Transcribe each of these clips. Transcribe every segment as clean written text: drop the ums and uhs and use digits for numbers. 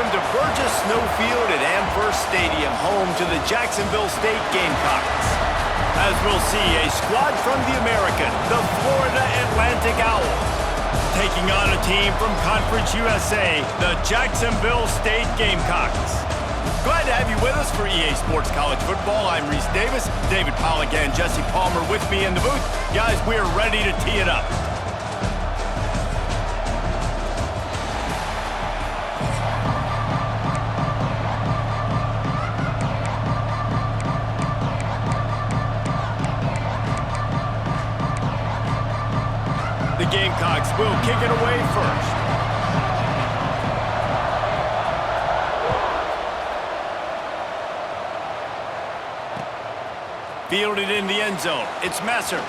welcome to Burgess Snowfield at Amherst Stadium, home to the Jacksonville State Gamecocks. As we'll see, a squad from the American, the Florida Atlantic Owls, taking on a team from Conference USA, the Jacksonville State Gamecocks. Glad to have you with us for EA Sports College Football. I'm Reese Davis, David Pollack and Jesse Palmer with me in the booth. Guys, we're ready to tee it up. The Gamecocks will kick it away first. Fielded in the end zone. It's Messer.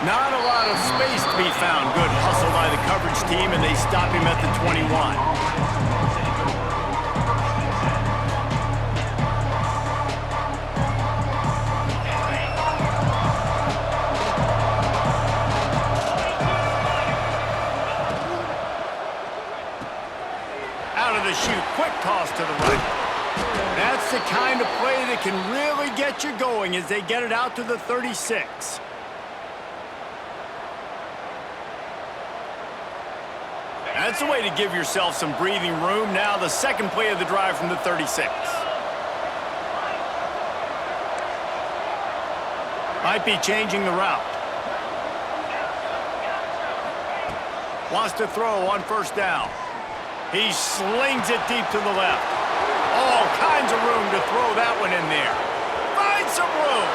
Not a lot of space to be found. Good hustle by the coverage team, and they stop him at the 21. Shoot, quick toss to the right. That's the kind of play that can really get you going as they get it out to the 36. That's the way to give yourself some breathing room. Now the second play of the drive from the 36. Might be changing the route. Wants to throw on first down. He slings it deep to the left. All kinds of room to throw that one in there. Finds some room.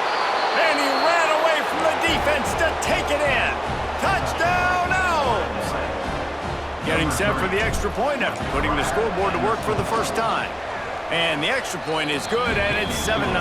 And he ran away from the defense to take it in. Touchdown, Owls! Getting set for the extra point after putting the scoreboard to work for the first time. And the extra point is good, and it's 7-0.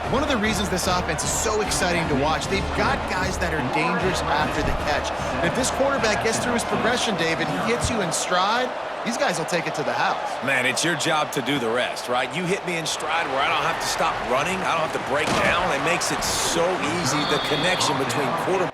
One of the reasons this offense is so exciting to watch, they've got guys that are dangerous after the catch. And if this quarterback gets through his progression, David, he hits you in stride, these guys will take it to the house. Man, it's your job to do the rest, right? You hit me in stride where I don't have to stop running. I don't have to break down. It makes it so easy, the connection between quarterback.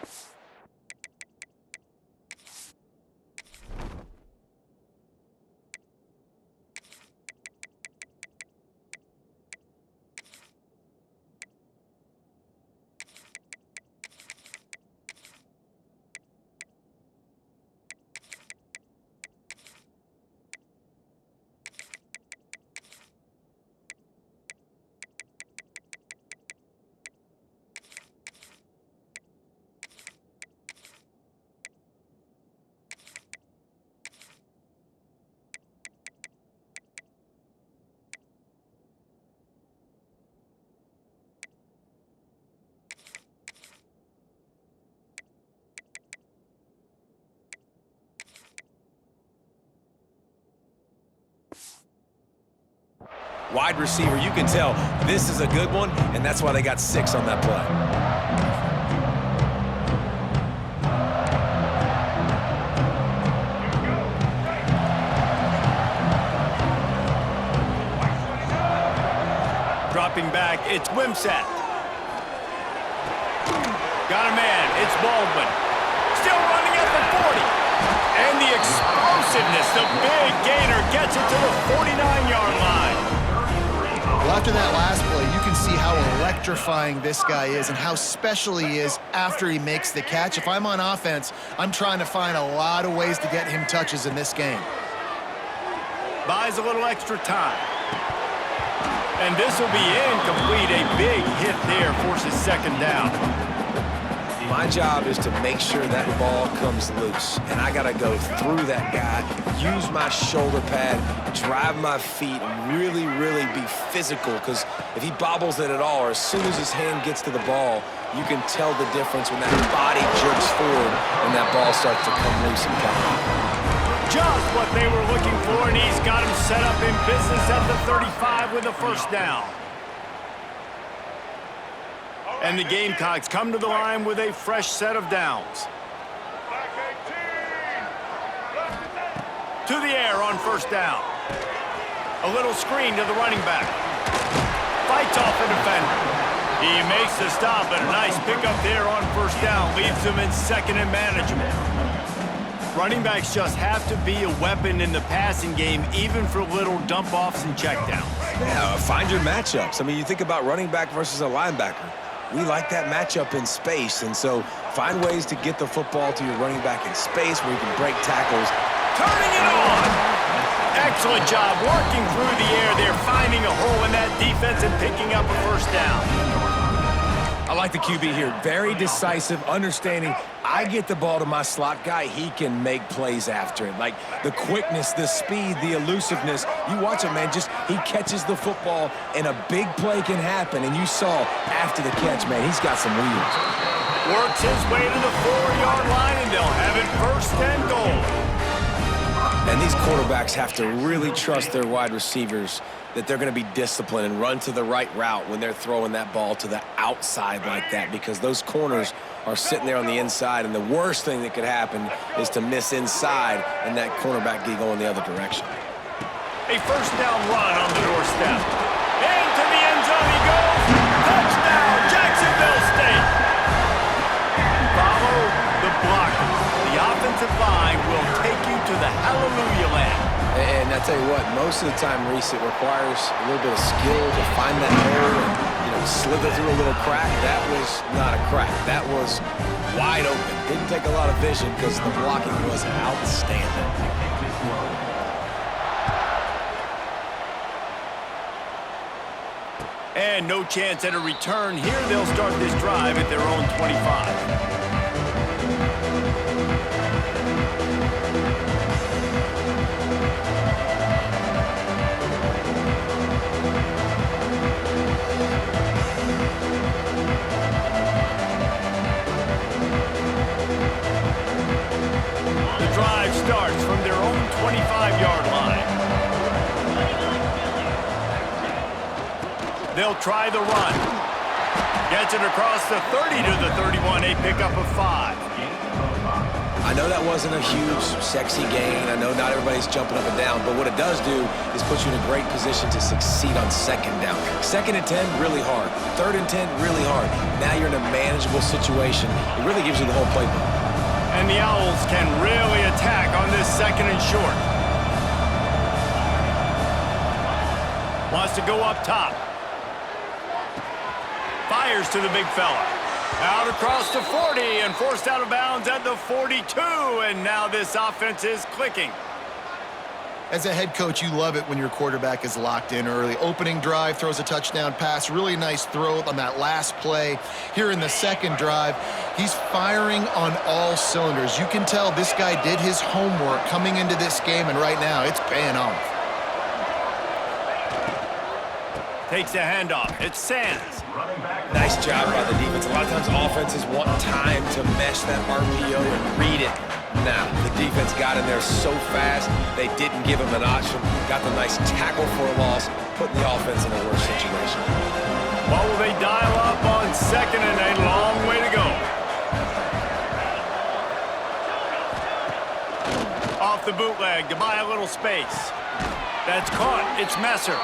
Wide receiver, you can tell this is a good one, and that's why they got 6 on that play. Dropping back, it's Wimsatt. Got a man, it's Baldwin. Still running at the 40. And the explosiveness, the big gainer gets it to the 49-yard line. Well, after that last play, you can see how electrifying this guy is and how special he is after he makes the catch. If I'm on offense, I'm trying to find a lot of ways to get him touches in this game. Buys a little extra time. And this will be incomplete. A big hit there forces second down. My job is to make sure that ball comes loose, and I got to go through that guy, use my shoulder pad, drive my feet, and really, really be physical, because if he bobbles it at all, or as soon as his hand gets to the ball, you can tell the difference when that body jerks forward and that ball starts to come loose and come out. Just what they were looking for, and he's got him set up in business at the 35 with a first down. And the Gamecocks come to the line with a fresh set of downs. To the air on first down. A little screen to the running back. Fights off a defender. He makes the stop, and a nice pickup there on first down. Leaves him in second and manageable. Running backs just have to be a weapon in the passing game, even for little dump-offs and checkdowns. Yeah, find your matchups. I mean, you think about running back versus a linebacker. We like that matchup in space, and so find ways to get the football to your running back in space where you can break tackles. Turning it on! Excellent job working through the air there, finding a hole in that defense and picking up a first down. I like the QB here. Very decisive, understanding I get the ball to my slot guy, he can make plays after it. Like the quickness, the speed, the elusiveness. You watch him, man, just he catches the football and a big play can happen. And you saw after the catch, man, he's got some wheels. Works his way to the 4-yard line, and they'll have it 1st and goal. And these quarterbacks have to really trust their wide receivers that they're going to be disciplined and run to the right route when they're throwing that ball to the outside like that, because those corners are sitting there on the inside, and the worst thing that could happen is to miss inside and that cornerback be going the other direction. A 1st down run on the doorstep. Into the end zone he goes. Touchdown, Jacksonville State. Follow the blockers. The offensive line will take you to the hallelujah land. And I tell you what, most of the time, Reese, it requires a little bit of skill to find that hole and, slither through a little crack. That was not a crack. That was wide open. Didn't take a lot of vision because the blocking was outstanding. And no chance at a return here. They'll start this drive at their own 25. Starts from their own 25-yard line. They'll try the run. Gets it across the 30 to the 31, a pickup of 5. I know that wasn't a huge, sexy gain. I know not everybody's jumping up and down, but what it does do is put you in a great position to succeed on 2nd down. 2nd and 10, really hard. 3rd and 10, really hard. Now you're in a manageable situation. It really gives you the whole playbook. And the Owls can really attack on this 2nd and short. Wants to go up top. Fires to the big fella. Out across the 40 and forced out of bounds at the 42. And now this offense is clicking. As a head coach, you love it when your quarterback is locked in early. Opening drive, throws a touchdown pass. Really nice throw on that last play. Here in the 2nd drive, he's firing on all cylinders. You can tell this guy did his homework coming into this game, and right now it's paying off. Takes the handoff. It's Sands. Nice job by the defense. A lot of times offenses want time to mesh that RPO and read it. Now, the defense got in there so fast, they didn't give him an option. Got the nice tackle for a loss, putting the offense in a worse situation. What will they dial up on 2nd and a long way to go? Off the bootleg to buy a little space. That's caught. It's Messer.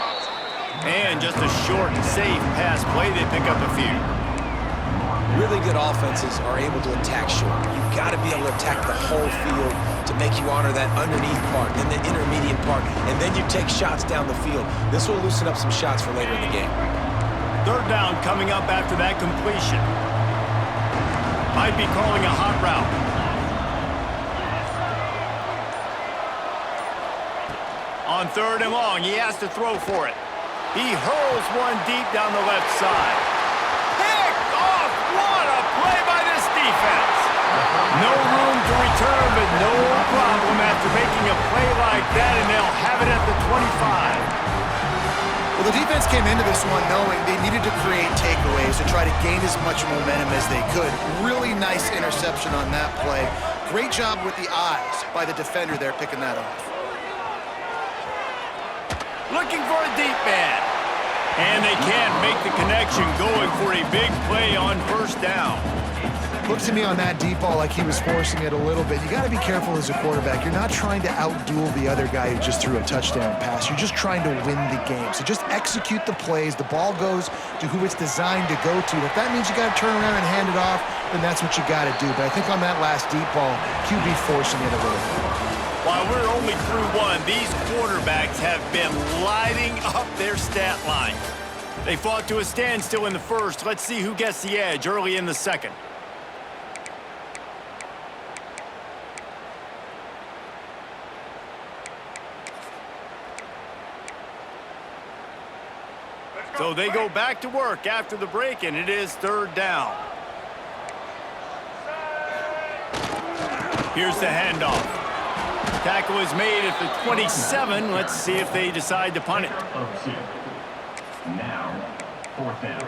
And just a short, safe pass play. They pick up a few. Really good offenses are able to attack short. You've got to be able to attack the whole field to make you honor that underneath part, then the intermediate part, and then you take shots down the field. This will loosen up some shots for later in the game. 3rd down coming up after that completion. Might be calling a hot route. On 3rd and long, he has to throw for it. He hurls one deep down the left side. Picked off! What a play by this defense! No room to return, but no problem after making a play like that, and they'll have it at the 25. Well, the defense came into this one knowing they needed to create takeaways to try to gain as much momentum as they could. Really nice interception on that play. Great job with the eyes by the defender there picking that off. Looking for a deep man. And they can't make the connection, going for a big play on 1st down. Looked to me on that deep ball like he was forcing it a little bit. You got to be careful as a quarterback. You're not trying to outduel the other guy who just threw a touchdown pass. You're just trying to win the game. So just execute the plays. The ball goes to who it's designed to go to. If that means you got to turn around and hand it off, then that's what you got to do. But I think on that last deep ball, QB forcing it a little bit. While we're only through one, these quarterbacks have been lighting up their stat line. They fought to a standstill in the first. Let's see who gets the edge early in the second. So they go back to work after the break, and it is third down. Here's the handoff. Tackle is made at the 27. Let's see if they decide to punt it. Now, fourth down.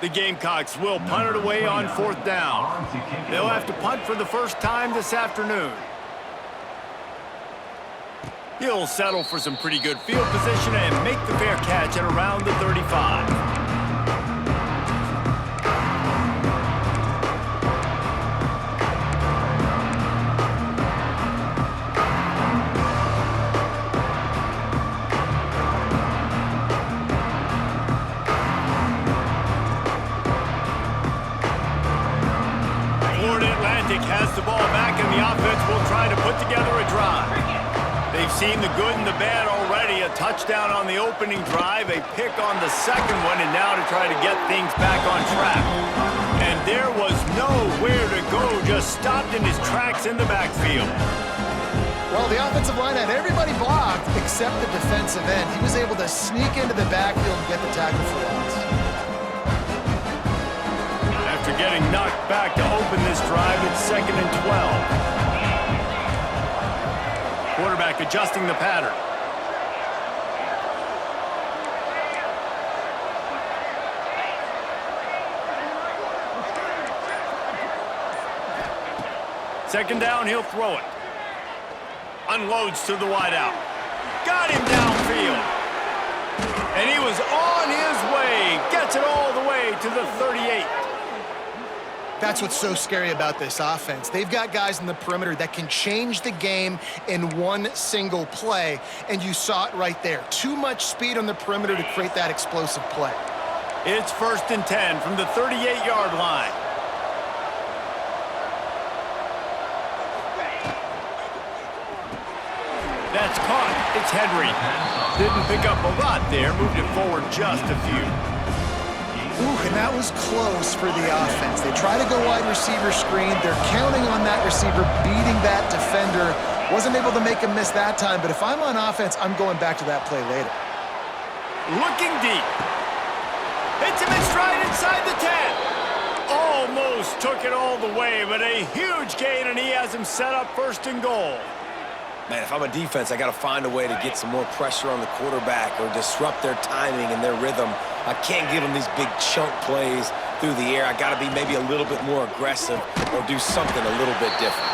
The Gamecocks will punt it away on fourth down. They'll have to punt for the first time this afternoon. He'll settle for some pretty good field position and make the fair catch at around the 35. Has the ball back, and the offense will try to put together a drive. They've seen the good and the bad already. A touchdown on the opening drive, a pick on the second one, and now to try to get things back on track. And there was nowhere to go, just stopped in his tracks in the backfield. Well, the offensive line had everybody blocked except the defensive end. He was able to sneak into the backfield and get the tackle for loss. After getting knocked back to open this drive, it's 2nd and 12. Quarterback adjusting the pattern. Second down, he'll throw it. Unloads to the wideout. Got him downfield. And he was on his way. Gets it all the way to the 38. That's what's so scary about this offense. They've got guys in the perimeter that can change the game in one single play, and you saw it right there. Too much speed on the perimeter to create that explosive play. It's 1st and 10 from the 38-yard line. That's caught. It's Henry. Didn't pick up a lot there. Moved it forward just a few. Ooh, and that was close for the offense. They try to go wide receiver screen. They're counting on that receiver beating that defender. Wasn't able to make him miss that time, but if I'm on offense, I'm going back to that play later. Looking deep. Hits him in stride inside the 10. Almost took it all the way, but a huge gain, and he has him set up 1st and goal. Man, if I'm a defense, I got to find a way to get some more pressure on the quarterback or disrupt their timing and their rhythm. I can't give them these big chunk plays through the air. I got to be maybe a little bit more aggressive or do something a little bit different.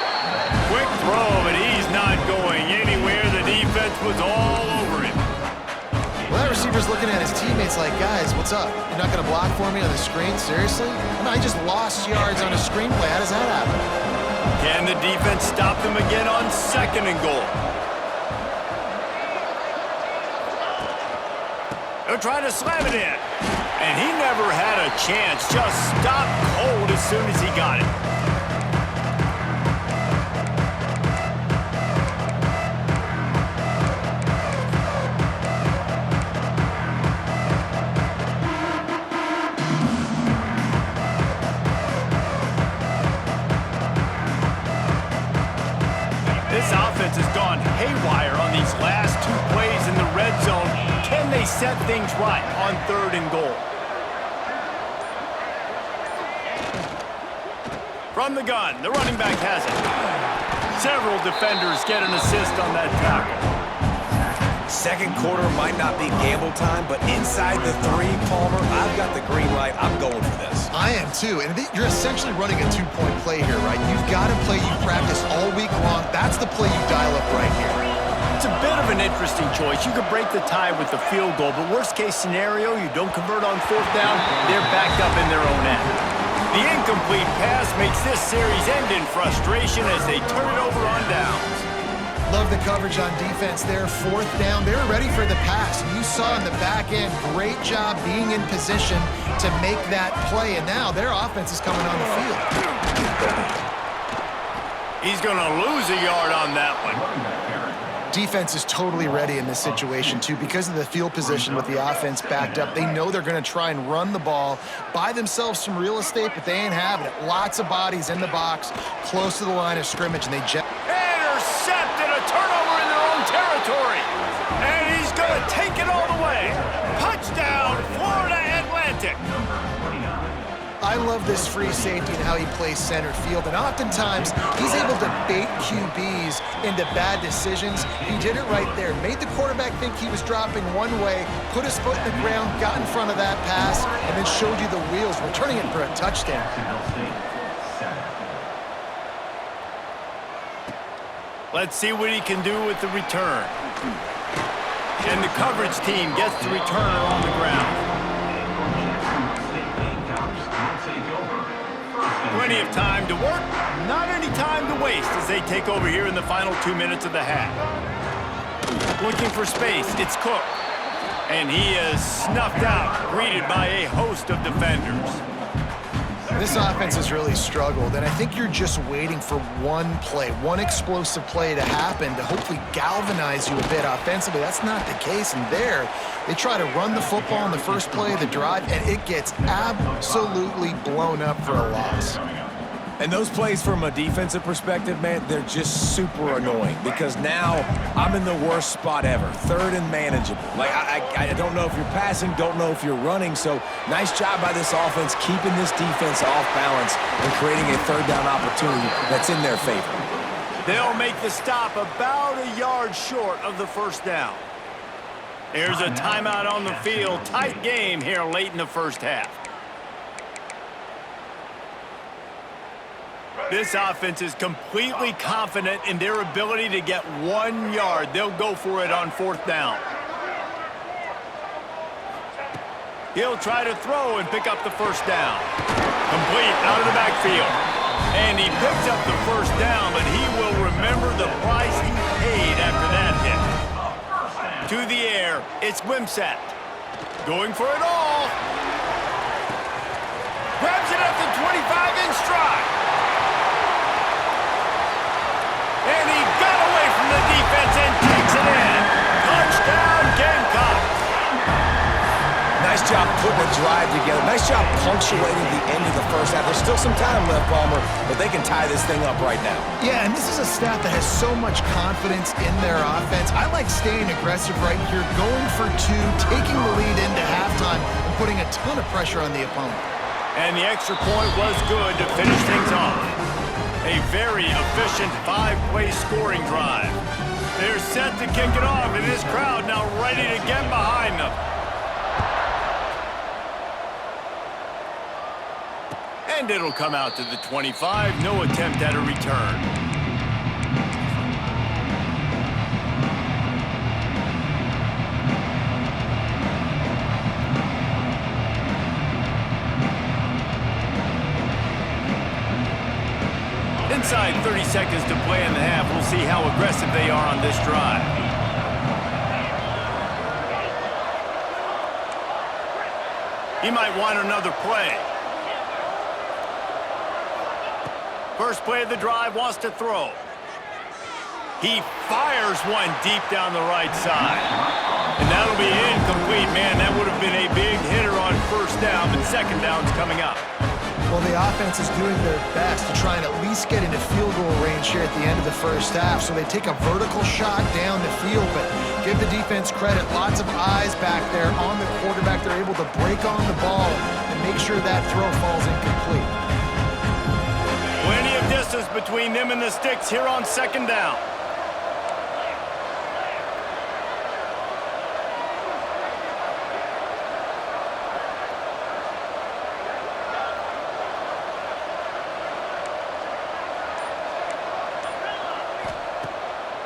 Quick throw, but he's not going anywhere. The defense was all over him. Well, that receiver's looking at his teammates like, guys, what's up? You're not going to block for me on the screen? Seriously? I just lost yards on a screen play. How does that happen? Can the defense stop them again on 2nd and goal? They'll try to slam it in. And he never had a chance. Just stopped cold as soon as he got it. This offense has gone haywire on these last 2 plays in the red zone. Can they set things right on 3rd and goal? From the gun, the running back has it. Several defenders get an assist on that tackle. Second quarter might not be gamble time, but inside the 3, Palmer, I've got the green light. I'm going for this. I am too, and you're essentially running a 2-point play here, right? You've got a play you practice all week long. That's the play you dial up right here. It's a bit of an interesting choice. You could break the tie with the field goal, but worst case scenario, you don't convert on 4th down, they're backed up in their own end. The incomplete pass makes this series end in frustration as they turn it over on downs. Love the coverage on defense there. 4th down. They were ready for the pass. You saw in the back end, great job being in position to make that play. And now their offense is coming on the field. He's going to lose a yard on that one. Defense is totally ready in this situation, too, because of the field position with the offense backed up. They know they're going to try and run the ball, buy themselves some real estate, but they ain't having it. Lots of bodies in the box, close to the line of scrimmage, and they intercepted, a turnover in their own territory. And he's going to take it all the way. Touchdown, Florida Atlantic. I love this free safety and how he plays center field, and oftentimes he's able to bait QBs into bad decisions. He did it right there. Made the quarterback think he was dropping one way, put his foot in the ground, got in front of that pass, and then showed you the wheels, returning it for a touchdown. Let's see what he can do with the return. And the coverage team gets the returner on the ground. Plenty of time to work, not any time to waste as they take over here in the final 2 minutes of the half. Looking for space, it's Cook. And he is snuffed out, greeted by a host of defenders. This offense has really struggled, and I think you're just waiting for one play, one explosive play to happen to hopefully galvanize you a bit offensively. That's not the case, and there, they try to run the football in the first play of the drive, and it gets absolutely blown up for a loss. And those plays from a defensive perspective, man, they're just super annoying because now I'm in the worst spot ever, 3rd and manageable. Like, I don't know if you're passing, don't know if you're running, so nice job by this offense keeping this defense off balance and creating a 3rd down opportunity that's in their favor. They'll make the stop about a yard short of the 1st down. There's a timeout on the field. Tight game here late in the 1st half. This offense is completely confident in their ability to get 1 yard. They'll go for it on 4th down. He'll try to throw and pick up the 1st down. Complete out of the backfield. And he picks up the 1st down, but he will remember the price he paid after that hit. To the air, it's Wimsatt. Going for it all. Grabs it at the 25 in stride. And he got away from the defense and takes it in. Touchdown, Gamecocks. Nice job putting a drive together. Nice job punctuating the end of the 1st half. There's still some time left, Palmer, but they can tie this thing up right now. Yeah, and this is a staff that has so much confidence in their offense. I like staying aggressive right here, going for 2, taking the lead into halftime, and putting a ton of pressure on the opponent. And the extra point was good to finish things off. A very efficient 5-play scoring drive. They're set to kick it off, and this crowd now ready to get behind them. And it'll come out to the 25. No attempt at a return. Inside 30 seconds to play in the half. We'll see how aggressive they are on this drive. He might want another play. First play of the drive, wants to throw. He fires one deep down the right side. And that'll be incomplete. Man, that would have been a big hitter on 1st down, but 2nd down's coming up. Well, the offense is doing their best to try and at least get into field goal range here at the end of the 1st half. So they take a vertical shot down the field, but give the defense credit. Lots of eyes back there on the quarterback. They're able to break on the ball and make sure that throw falls incomplete. Plenty of distance between them and the sticks here on 2nd down.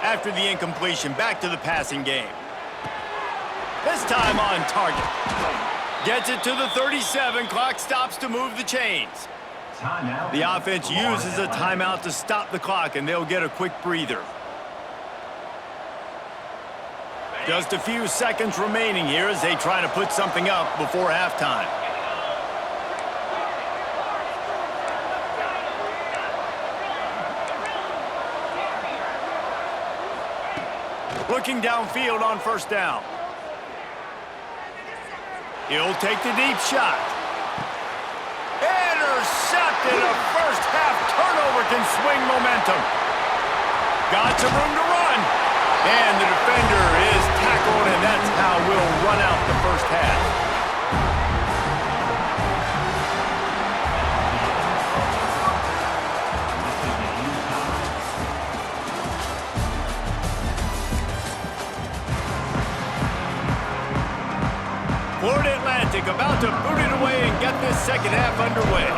After the incompletion, back to the passing game. This time on target. Gets it to the 37. Clock stops to move the chains. The offense uses a timeout to stop the clock, and they'll get a quick breather. Just a few seconds remaining here as they try to put something up before halftime. Looking downfield on first down. He'll take the deep shot. Intercepted. A first half turnover can swing momentum. Got some room to run. And the defender is tackled, and that's how we'll run out the first half. Florida Atlantic about to boot it away and get this second half underway.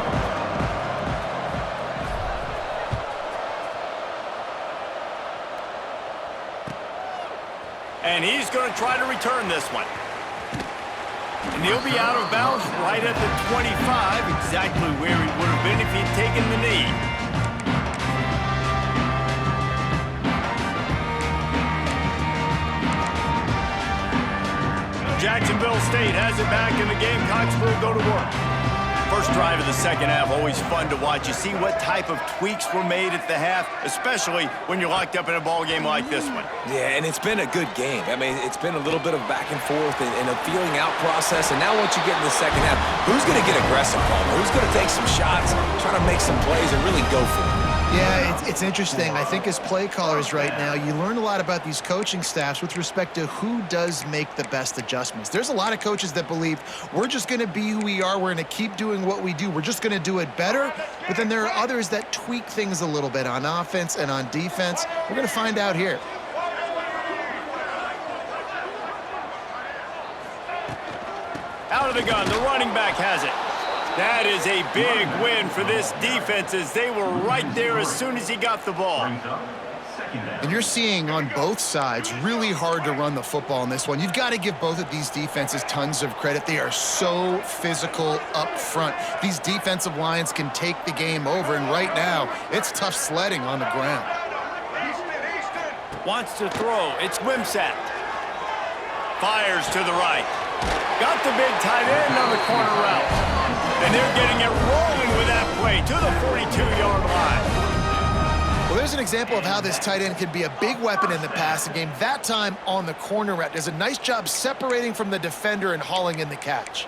And he's going to try to return this one. And he'll be out of bounds right at the 25, exactly where he would have been if he'd taken the knee. Jacksonville State has it back, and the Gamecocks will go to work. First drive of the second half, always fun to watch. You see what type of tweaks were made at the half, especially when you're locked up in a ball game like this one. Yeah, and it's been a good game. I mean, it's been a little bit of back and forth and a feeling out process. And now once you get in the second half, who's going to get aggressive, Palmer? Who's going to take some shots, try to make some plays, and really go for it? Yeah, it's interesting. I think as play callers right now, you learn a lot about these coaching staffs with respect to who does make the best adjustments. There's a lot of coaches that believe we're just going to be who we are. We're going to keep doing what we do. We're just going to do it better. But then there are others that tweak things a little bit on offense and on defense. We're going to find out here. Out of the gun, the running back has it. That is a big win for this defense as they were right there as soon as he got the ball. And you're seeing on both sides really hard to run the football in this one. You've got to give both of these defenses tons of credit. They are so physical up front. These defensive lines can take the game over, and right now it's tough sledding on the ground. Wants to throw. It's Wimsatt. Fires to the right. Got the big tight end on the corner route. And they're getting it rolling with that play to the 42-yard line. Well, there's an example of how this tight end can be a big weapon in the passing game. That time on the corner route. Does a nice job separating from the defender and hauling in the catch.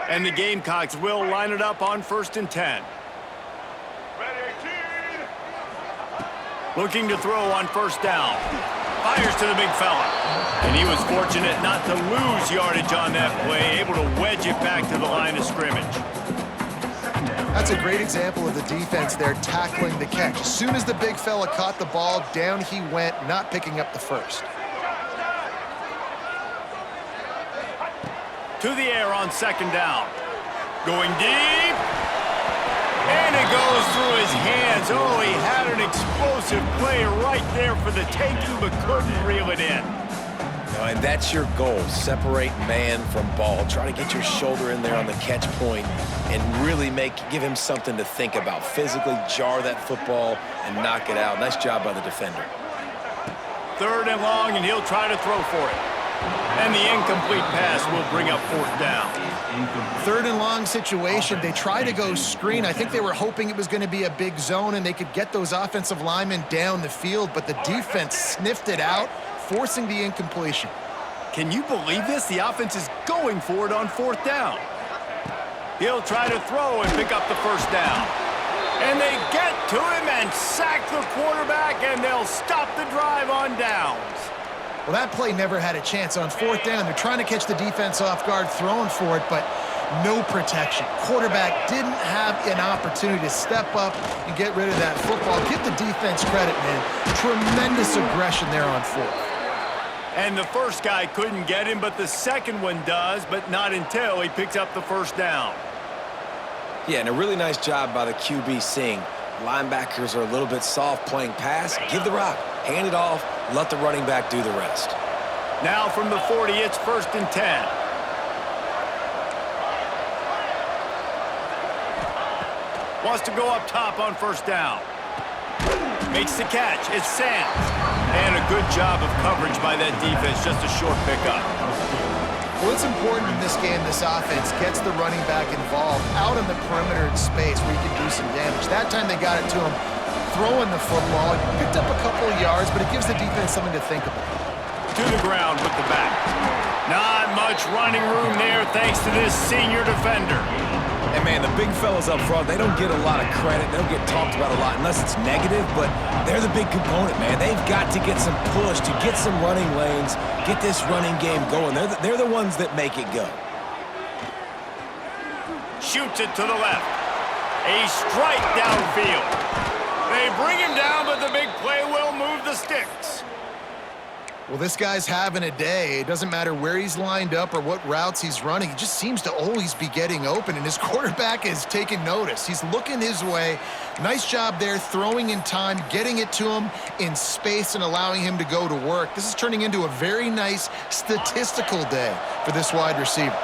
And the Gamecocks will line it up on 1st and 10. Looking to throw on first down. Fires to the big fella. And he was fortunate not to lose yardage on that play, able to wedge it back to the line of scrimmage. That's a great example of the defense there tackling the catch. As soon as the big fella caught the ball, down he went, not picking up the first. To the air on second down. Going deep. And it goes through his hands. Oh, he had an explosive play right there for the taking, but couldn't reel it in. And that's your goal. Separate man from ball. Try to get your shoulder in there on the catch point and really give him something to think about. Physically jar that football and knock it out. Nice job by the defender. 3rd and long, and he'll try to throw for it. And the incomplete pass will bring up 4th down. 3rd and long situation. They try to go screen. I think they were hoping it was going to be a big zone and they could get those offensive linemen down the field, but the defense sniffed it out, forcing the incompletion. Can you believe this? The offense is going for it on 4th down. He'll try to throw and pick up the first down. And they get to him and sack the quarterback, and they'll stop the drive on downs. Well, that play never had a chance on 4th down. They're trying to catch the defense off guard, throwing for it, but no protection. Quarterback didn't have an opportunity to step up and get rid of that football. Give the defense credit, man. Tremendous aggression there on 4th. And the first guy couldn't get him, but the second one does, but not until he picks up the first down. Yeah, and a really nice job by the QB seeing linebackers are a little bit soft playing pass. Give the rock, hand it off, let the running back do the rest. Now from the 40, it's 1st and 10. Wants to go up top on first down. Makes the catch. It's Sands. And a good job of coverage by that defense. Just a short pickup. Well, it's important in this game this offense gets the running back involved out in the perimeter in space where you can do some damage. That time they got it to him throwing the football. It picked up a couple of yards, but it gives the defense something to think about. To the ground with the back. Not much running room there thanks to this senior defender. And, man, the big fellas up front, they don't get a lot of credit. They don't get talked about a lot unless it's negative, but they're the big component, man. They've got to get some push, to get some running lanes, get this running game going. They're the ones that make it go. Shoots it to the left. A strike downfield. They bring him down, but the big play will move the sticks. Well, this guy's having a day. It doesn't matter where he's lined up or what routes he's running. He just seems to always be getting open, and his quarterback is taking notice. He's looking his way. Nice job there, throwing in time, getting it to him in space and allowing him to go to work. This is turning into a very nice statistical day for this wide receiver.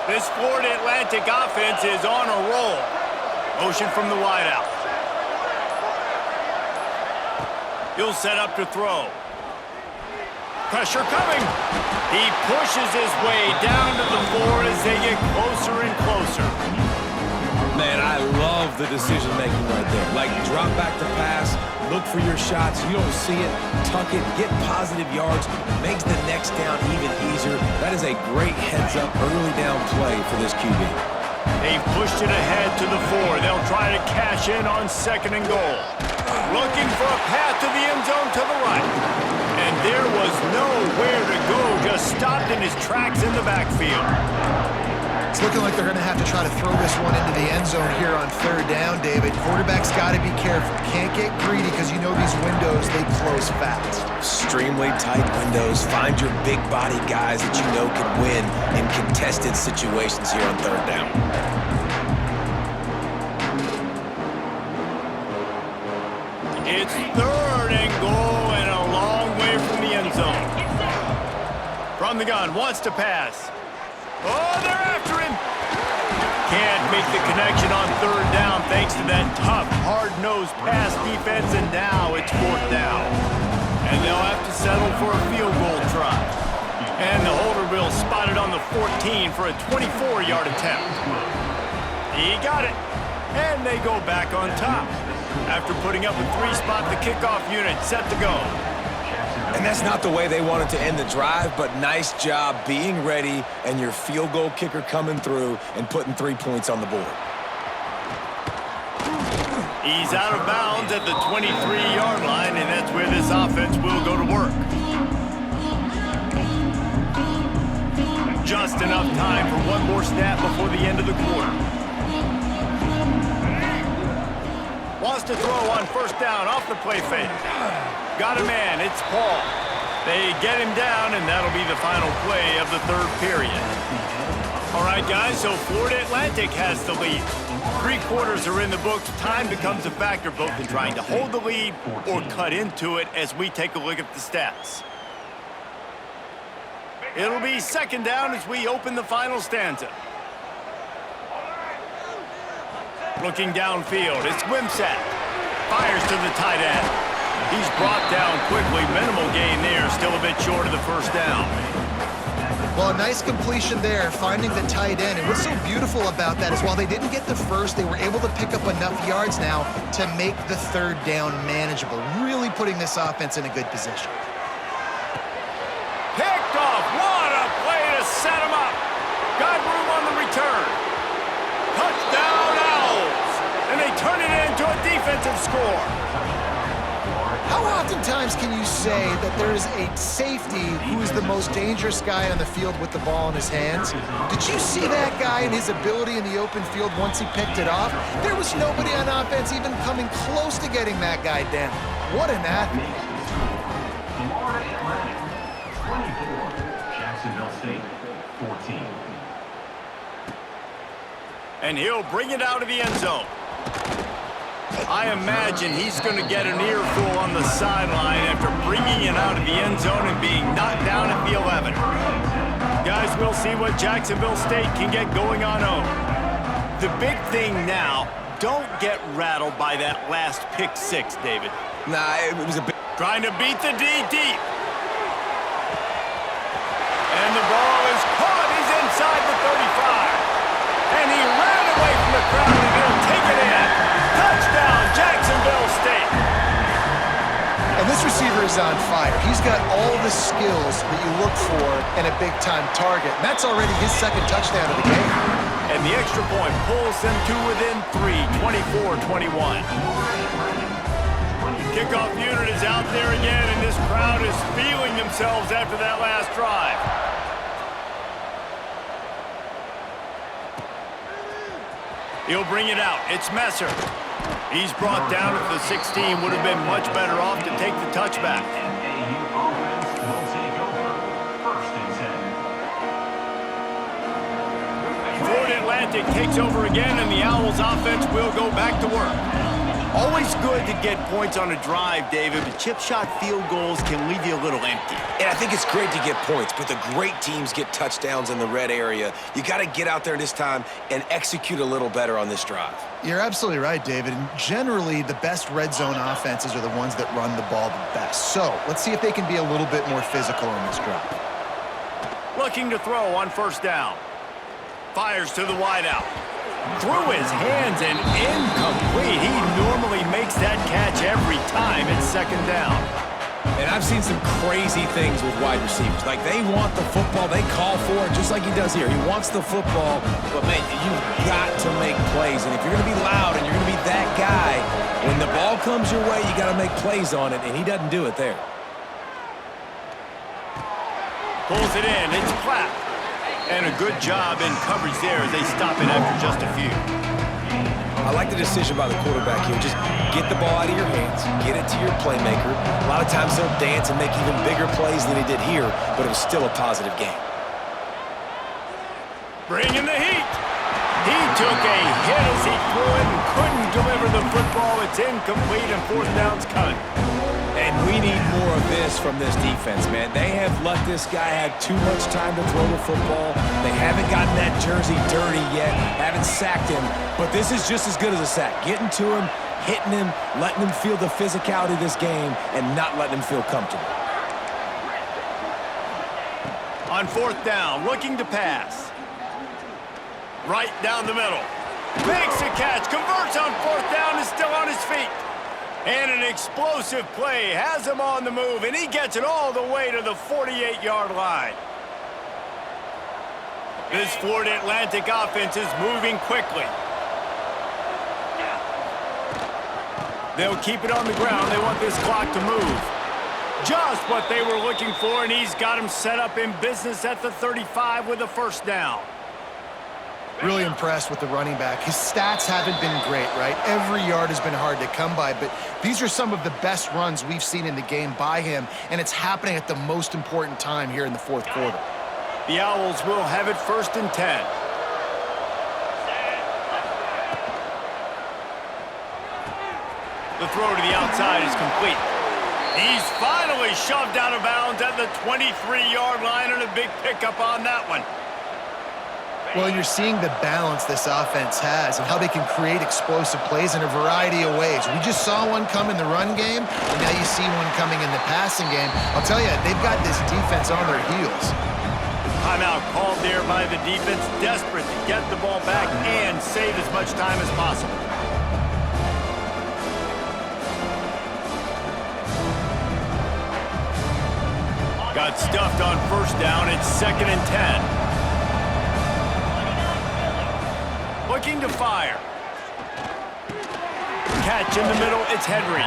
This Florida Atlantic offense is on a roll. Motion from the wideout. He'll set up to throw. Pressure coming. He pushes his way down to the floor as they get closer and closer. Man, I love the decision-making right there. Like, drop back to pass, look for your shots. You don't see it, tuck it, get positive yards, makes the next down even easier. That is a great heads-up early down play for this QB. They've pushed it ahead to the 4. They'll try to cash in on 2nd and goal. Looking for a path to the end zone to the right. And there was nowhere to go, just stopped in his tracks in the backfield. It's looking like they're going to have to try to throw this one into the end zone here on 3rd down, David. Quarterback's got to be careful. Can't get greedy because you know these windows, they close fast. Extremely tight windows. Find your big body guys that you know can win in contested situations here on 3rd down. It's 3rd and goal and a long way from the end zone. From the gun, wants to pass. Oh, they're after him. Can't make the connection on 3rd down thanks to that tough, hard-nosed pass defense, and now it's 4th down. And they'll have to settle for a field goal try. And the holder will spot it on the 14 for a 24-yard attempt. He got it. And they go back on top. After putting up a 3-spot, the kickoff unit set to go. And that's not the way they wanted to end the drive, but nice job being ready and your field goal kicker coming through and putting 3 points on the board. He's out of bounds at the 23-yard line, and that's where this offense will go to work. Just enough time for one more snap before the end of the quarter. Wants to throw on 1st down off the play fake. Got a man, it's Paul. They get him down, and that'll be the final play of the 3rd period. All right, guys, so Florida Atlantic has the lead. 3 quarters are in the books. Time becomes a factor both in trying to hold the lead or cut into it as we take a look at the stats. It'll be 2nd down as we open the final stanza. Looking downfield, it's Wimsatt. Fires to the tight end. He's brought down quickly. Minimal gain there, still a bit short of the 1st down. Well, a nice completion there, finding the tight end. And what's so beautiful about that is while they didn't get the 1st, they were able to pick up enough yards now to make the 3rd down manageable, really putting this offense in a good position. Picked off. What a play to set him up. Got room on the return. Touchdown Owls. And they turn it into a defensive score. How oftentimes can you say that there is a safety who is the most dangerous guy on the field with the ball in his hands? Did you see that guy and his ability in the open field once he picked it off? There was nobody on offense even coming close to getting that guy down. What an athlete. Florida Atlantic, 24. Jacksonville State, 14. And he'll bring it out of the end zone. I imagine he's going to get an earful on the sideline after bringing it out of the end zone and being knocked down at the 11. Guys, we'll see what Jacksonville State can get going on home. The big thing now, don't get rattled by that last pick 6, David. Nah, it was a bit. Trying to beat the D deep. And the ball is caught. He's inside the 35. And he ran away from the crowd, and he'll take it in. Touchdown, Jacksonville State. And this receiver is on fire. He's got all the skills that you look for in a big-time target. And that's already his second touchdown of the game. And the extra point pulls them to within 3, 24-21. Kickoff unit is out there again, and this crowd is feeling themselves after that last drive. He'll bring it out. It's Messer. He's brought down at the 16. Would have been much better off to take the touchback. FAU offense will take over. 1st and 10. Florida Atlantic takes over again, and the Owls offense will go back to work. Always good to get points on a drive, David, but chip shot field goals can leave you a little empty. And I think it's great to get points, but the great teams get touchdowns in the red area. You got to get out there this time and execute a little better on this drive. You're absolutely right, David. And generally, the best red zone offenses are the ones that run the ball the best. So let's see if they can be a little bit more physical on this drive. Looking to throw on 1st down. Fires to the wideout. Through his hands and incomplete. He normally makes that catch every time. It's 2nd down. And I've seen some crazy things with wide receivers. Like, they want the football. They call for it just like he does here. He wants the football, but, man, you've got to make plays. And if you're going to be loud and you're going to be that guy, when the ball comes your way, you got to make plays on it, and he doesn't do it there. Pulls it in. It's Clapp. And a good job in coverage there as they stop it after just a few. I like the decision by the quarterback here. Just get the ball out of your hands, get it to your playmaker. A lot of times they'll dance and make even bigger plays than he did here, but it was still a positive game. Bringing the heat. He took a hit as he threw it and couldn't deliver the football. It's incomplete and 4th down's coming. And we need more of this from this defense, man. They have let this guy have too much time to throw the football. They haven't gotten that jersey dirty yet, haven't sacked him, but this is just as good as a sack. Getting to him, hitting him, letting him feel the physicality of this game, and not letting him feel comfortable. On 4th down, looking to pass. Right down the middle. Makes a catch, converts on 4th down, is still on his feet. And an explosive play has him on the move, and he gets it all the way to the 48-yard line. This Florida Atlantic offense is moving quickly. They'll keep it on the ground. They want this clock to move. Just what they were looking for, and he's got him set up in business at the 35 with a 1st down. Really impressed with the running back. His stats haven't been great, right? Every yard has been hard to come by, but these are some of the best runs we've seen in the game by him, and it's happening at the most important time here in the 4th quarter. The Owls will have it 1st and 10. The throw to the outside is complete. He's finally shoved out of bounds at the 23-yard line, and a big pickup on that one. Well, you're seeing the balance this offense has and how they can create explosive plays in a variety of ways. We just saw one come in the run game, and now you see one coming in the passing game. I'll tell you, they've got this defense on their heels. Timeout called there by the defense, desperate to get the ball back and save as much time as possible. Got stuffed on 1st down. It's 2nd and 10. Looking to fire. Catch in the middle, it's Henry.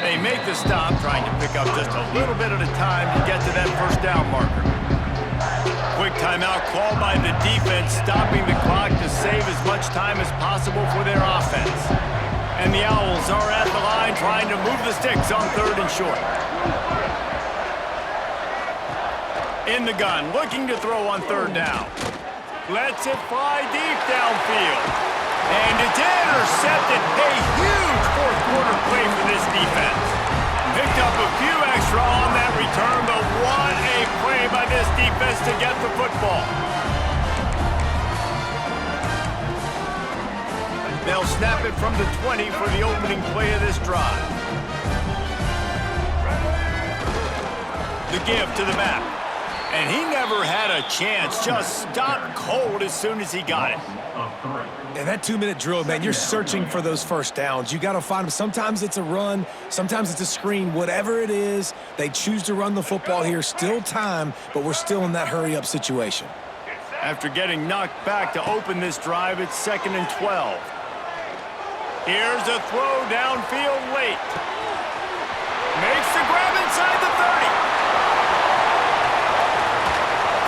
They make the stop, trying to pick up just a little bit at a time to get to that 1st down marker. Quick timeout called by the defense, stopping the clock to save as much time as possible for their offense. And the Owls are at the line trying to move the sticks on 3rd and short. In the gun, looking to throw on 3rd down. Lets it fly deep downfield. And it's intercepted. A huge 4th quarter play for this defense. Picked up a few extra on that return, but what a play by this defense to get the football. They'll snap it from the 20 for the opening play of this drive. The give to the back. And he never had a chance. Just stopped cold as soon as he got it. And that 2-minute drill, man, you're searching for those first downs. You got to find them. Sometimes it's a run. Sometimes it's a screen. Whatever it is, they choose to run the football here. Still time, but we're still in that hurry-up situation. After getting knocked back to open this drive, it's 2nd and 12. Here's a throw downfield late. Makes the grab inside the 30.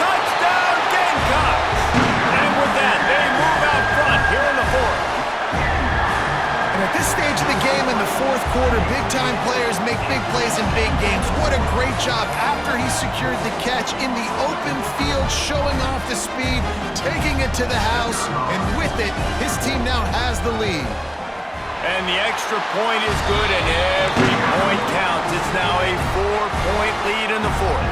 Touchdown Gamecocks! And with that, they move out front here in the 4th. And at this stage of the game in the 4th quarter, big-time players make big plays in big games. What a great job after he secured the catch in the open field, showing off the speed, taking it to the house, and with it, his team now has the lead. And the extra point is good, and every point counts. It's now a 4-point lead in the 4th.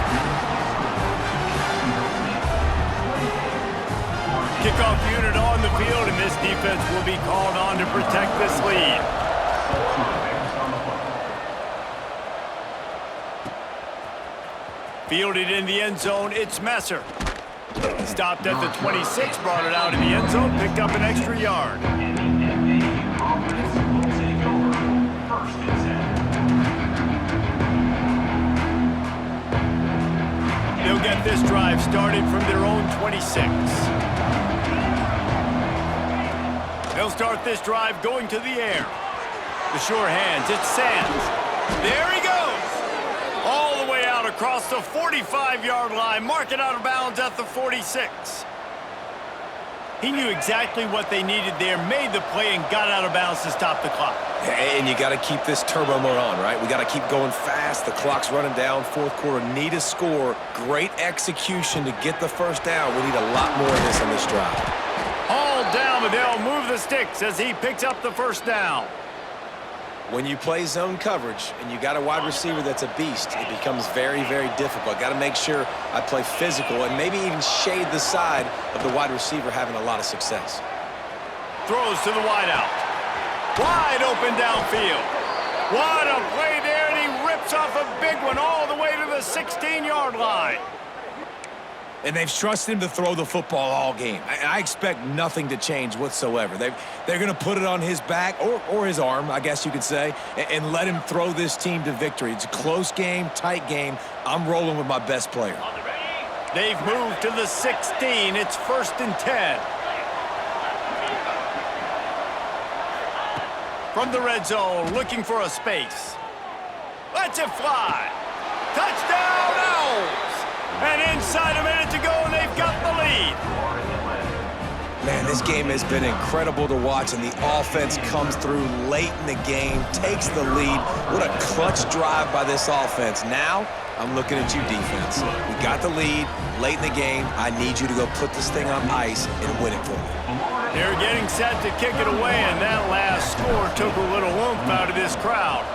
Kickoff unit on the field, and this defense will be called on to protect this lead. Fielded in the end zone, it's Messer. Stopped at the 26, brought it out in the end zone, picked up an extra yard. They'll get this drive started from their own 26. They'll start this drive going to the air. The sure hands, it's Sands. There he goes! All the way out across the 45-yard line, marking out of bounds at the 46. He knew exactly what they needed there, made the play, and got out of bounds to stop the clock. And you got to keep this turbo mode on, right? We got to keep going fast. The clock's running down. 4th quarter, need a score. Great execution to get the first down. We need a lot more of this on this drive. All down, but they'll move the sticks as he picks up the first down. When you play zone coverage and you got a wide receiver that's a beast, it becomes very, very difficult. Got to make sure I play physical and maybe even shade the side of the wide receiver having a lot of success. Throws to the wideout. Wide open downfield. What a play there, and he rips off a big one all the way to the 16-yard line. And they've trusted him to throw the football all game. I expect nothing to change whatsoever. They're going to put it on his back, or his arm, I guess you could say, and let him throw this team to victory. It's a close game, tight game. I'm rolling with my best player. They've moved to the 16. It's 1st and 10. From the red zone, looking for a space. Lets it fly. Touchdown, Owls! And inside a minute to go, and they've got the lead. Man, this game has been incredible to watch, and the offense comes through late in the game, takes the lead. What a clutch drive by this offense. Now, I'm looking at you, defense. We got the lead late in the game. I need you to go put this thing on ice and win it for me. They're getting set to kick it away, and that last score took a little oomph out of this crowd.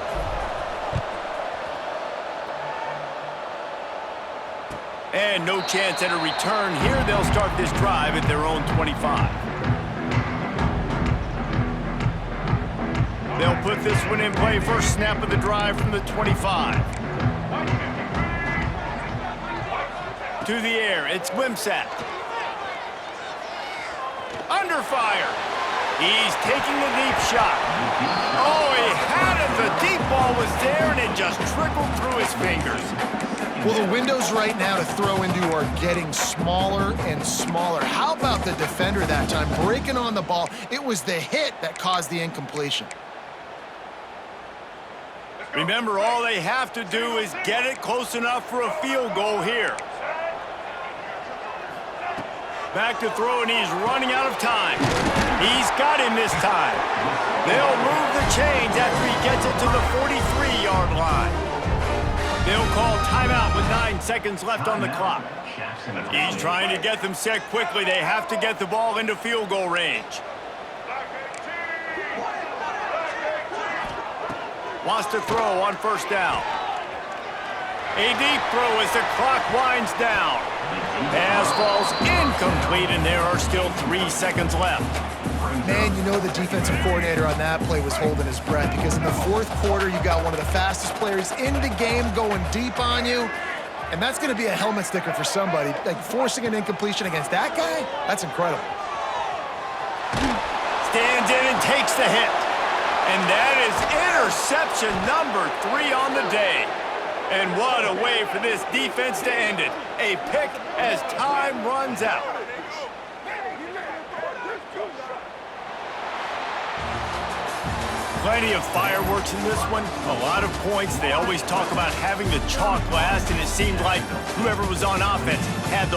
And no chance at a return here. They'll start this drive at their own 25. They'll put this one in play. First snap of the drive from the 25. To the air, it's Wimsatt. Under fire. He's taking the deep shot. Oh, he had it. The deep ball was there, and it just trickled through his fingers. Well, the windows right now to throw into are getting smaller and smaller. How about the defender that time breaking on the ball? It was the hit that caused the incompletion. Remember, all they have to do is get it close enough for a field goal here. Back to throw, and he's running out of time. He's got him this time. They'll move the chains after he gets it to the 43-yard line. They'll call timeout with 9 seconds left on the clock. He's trying to get them set quickly. They have to get the ball into field goal range. Wants to throw on first down. A deep throw as the clock winds down. Pass falls incomplete, and there are still 3 seconds left. Man, you know the defensive coordinator on that play was holding his breath, because in the 4th quarter, you got one of the fastest players in the game going deep on you. And that's going to be a helmet sticker for somebody. Like, forcing an incompletion against that guy, that's incredible. Stands in and takes the hit. And that is interception number 3 on the day. And what a way for this defense to end it. A pick as time runs out. Plenty of fireworks in this one, a lot of points. They always talk about having the chalk last, and it seemed like whoever was on offense had the